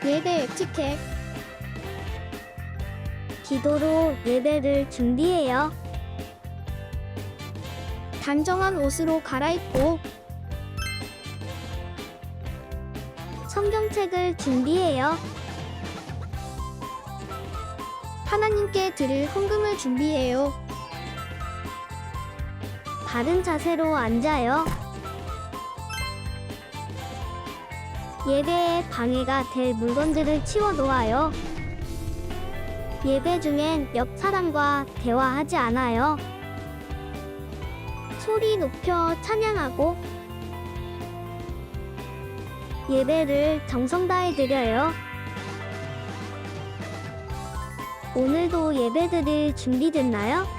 예배 에티켓. 기도로 예배를 준비해요. 단정한 옷으로 갈아입고 성경책을 준비해요. 하나님께 드릴 헌금을 준비해요. 바른 자세로 앉아요. 예배에 방해가 될 물건들을 치워 놓아요. 예배 중엔 옆 사람과 대화하지 않아요. 소리 높여 찬양하고 예배를 정성 다해 드려요. 오늘도 예배 드릴 준비됐나요?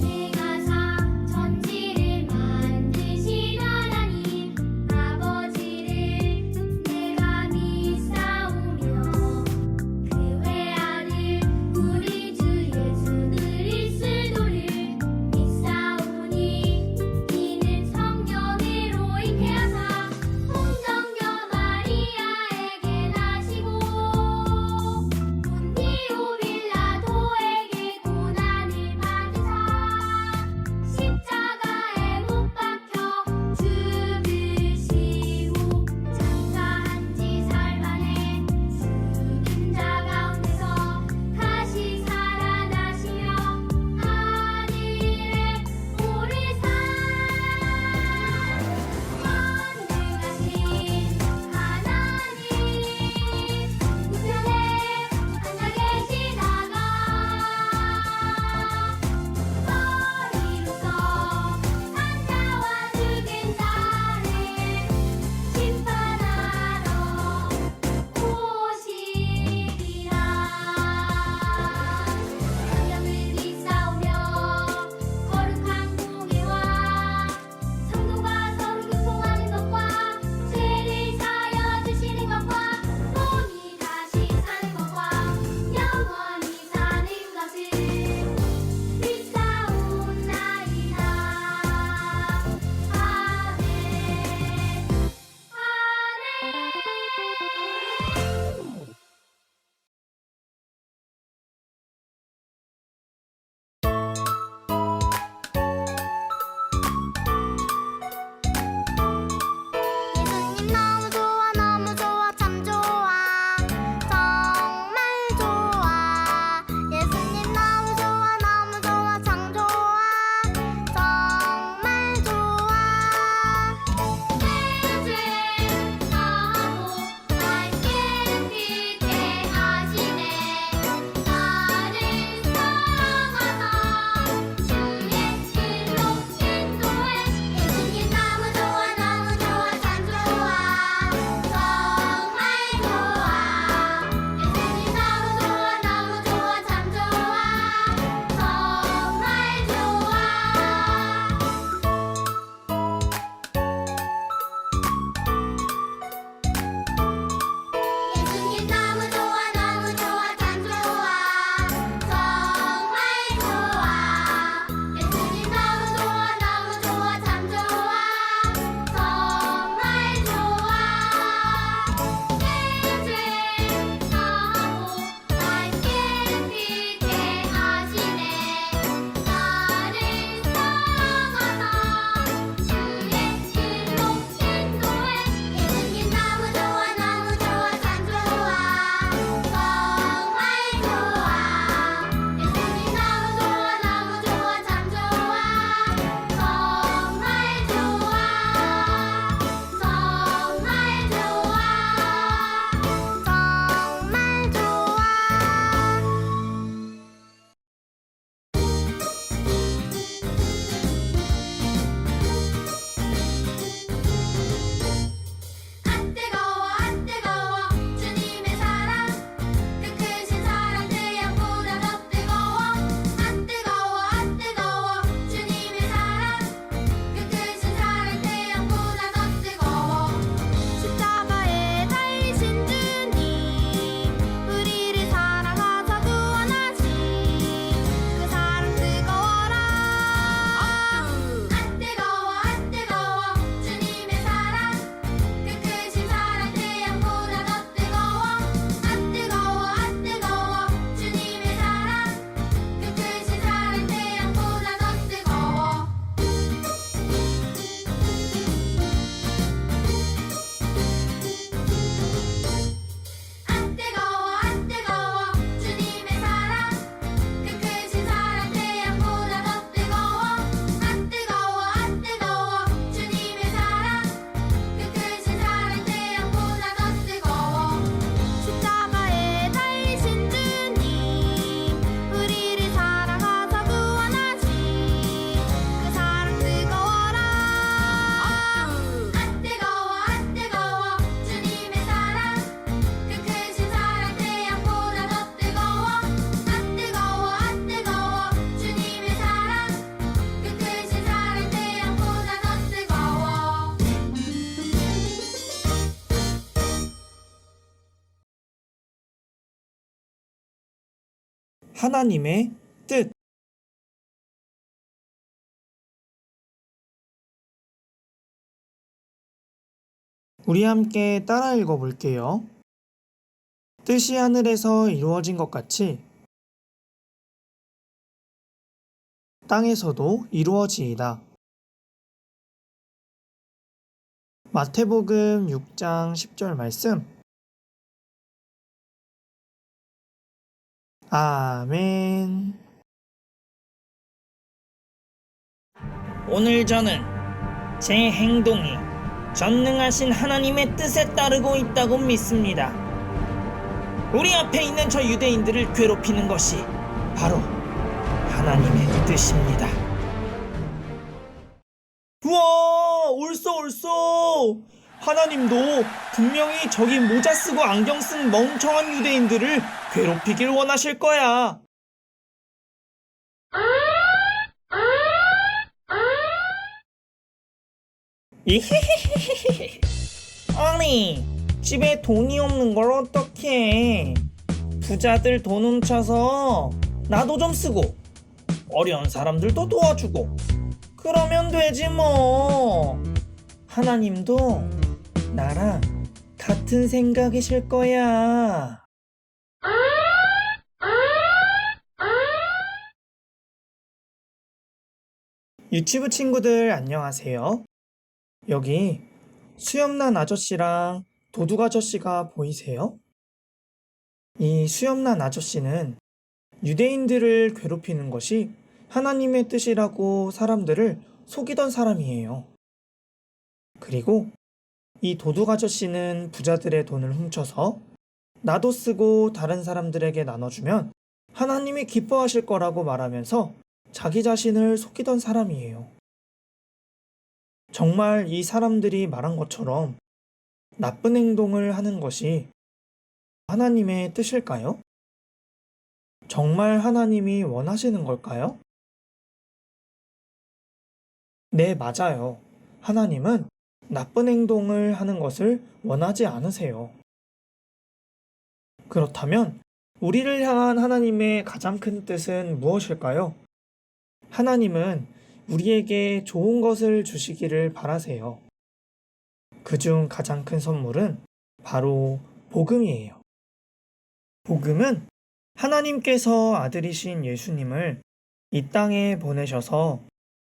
내가 천지를 만드신 하나님 아버지를 내가 믿사오며 그 외아들 우리 주 예수 그리스도를 믿사오니 이는 성령으로 잉태하사 하나님의 뜻. 우리 함께 따라 읽어볼게요. 뜻이 하늘에서 이루어진 것 같이 땅에서도 이루어지이다. 마태복음 6장 10절 말씀. 아멘. 오늘 저는 제 행동이 전능하신 하나님의 뜻에 따르고 있다고 믿습니다. 우리 앞에 있는 저 유대인들을 괴롭히는 것이 바로 하나님의 뜻입니다. 우와, 옳소. 하나님도 분명히 저기 모자 쓰고 안경 쓴 멍청한 유대인들을 괴롭히길 원하실 거야. 이히히히히히. 아니, 집에 돈이 없는 걸 어떡해. 부자들 돈 훔쳐서 나도 좀 쓰고 어려운 사람들도 도와주고 그러면 되지 뭐. 하나님도 나랑 같은 생각이실 거야. 유치부 친구들 안녕하세요. 여기 수염난 아저씨랑 도둑 아저씨가 보이세요? 이 수염난 아저씨는 유대인들을 괴롭히는 것이 하나님의 뜻이라고 사람들을 속이던 사람이에요. 그리고 이 도둑 아저씨는 부자들의 돈을 훔쳐서 나도 쓰고 다른 사람들에게 나눠주면 하나님이 기뻐하실 거라고 말하면서 자기 자신을 속이던 사람이에요. 정말 이 사람들이 말한 것처럼 나쁜 행동을 하는 것이 하나님의 뜻일까요? 정말 하나님이 원하시는 걸까요? 네, 맞아요. 하나님은 나쁜 행동을 하는 것을 원하지 않으세요. 그렇다면 우리를 향한 하나님의 가장 큰 뜻은 무엇일까요? 하나님은 우리에게 좋은 것을 주시기를 바라세요. 그중 가장 큰 선물은 바로 복음이에요. 복음은 하나님께서 아들이신 예수님을 이 땅에 보내셔서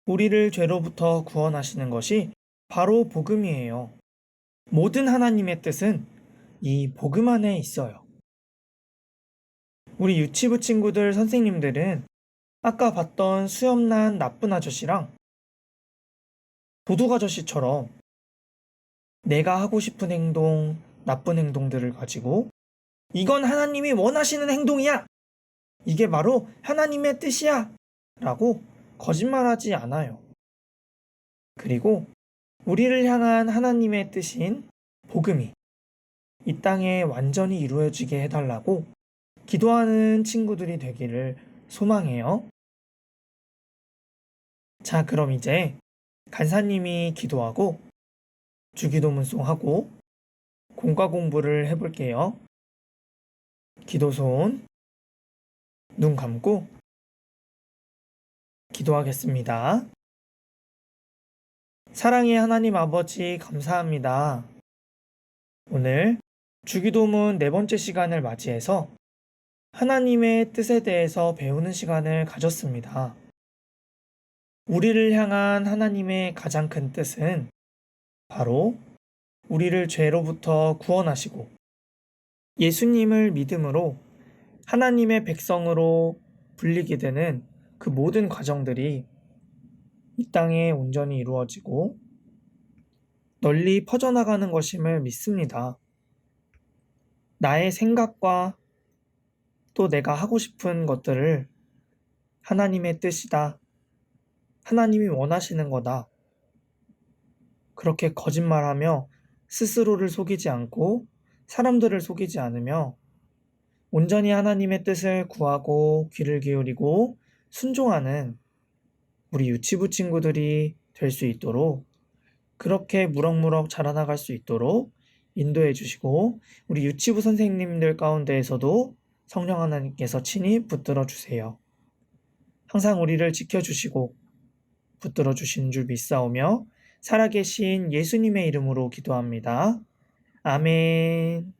우리를 죄로부터 구원하시는 것이 바로 복음이에요. 모든 하나님의 뜻은 이 복음 안에 있어요. 우리 유치부 친구들 선생님들은 아까 봤던 수염난 나쁜 아저씨랑 도둑 아저씨처럼 내가 하고 싶은 행동, 나쁜 행동들을 가지고 이건 하나님이 원하시는 행동이야! 이게 바로 하나님의 뜻이야! 라고 거짓말하지 않아요. 그리고 우리를 향한 하나님의 뜻인 복음이 이 땅에 완전히 이루어지게 해달라고 기도하는 친구들이 되기를 소망해요. 자, 그럼 이제 간사님이 기도하고 주기도문송하고 공과 공부를 해볼게요. 기도손 눈 감고 기도하겠습니다. 사랑의 하나님 아버지 감사합니다. 오늘 주기도문 4번째 시간을 맞이해서 하나님의 뜻에 대해서 배우는 시간을 가졌습니다. 우리를 향한 하나님의 가장 큰 뜻은 바로 우리를 죄로부터 구원하시고 예수님을 믿음으로 하나님의 백성으로 불리게 되는 그 모든 과정들이 이 땅에 온전히 이루어지고 널리 퍼져나가는 것임을 믿습니다. 나의 생각과 또 내가 하고 싶은 것들을 하나님의 뜻이다. 하나님이 원하시는 거다. 그렇게 거짓말하며 스스로를 속이지 않고 사람들을 속이지 않으며 온전히 하나님의 뜻을 구하고 귀를 기울이고 순종하는 우리 유치부 친구들이 될 수 있도록 그렇게 무럭무럭 자라나갈 수 있도록 인도해 주시고 우리 유치부 선생님들 가운데에서도 성령 하나님께서 친히 붙들어 주세요. 항상 우리를 지켜주시고 붙들어 주시는 줄 믿사오며 살아계신 예수님의 이름으로 기도합니다. 아멘.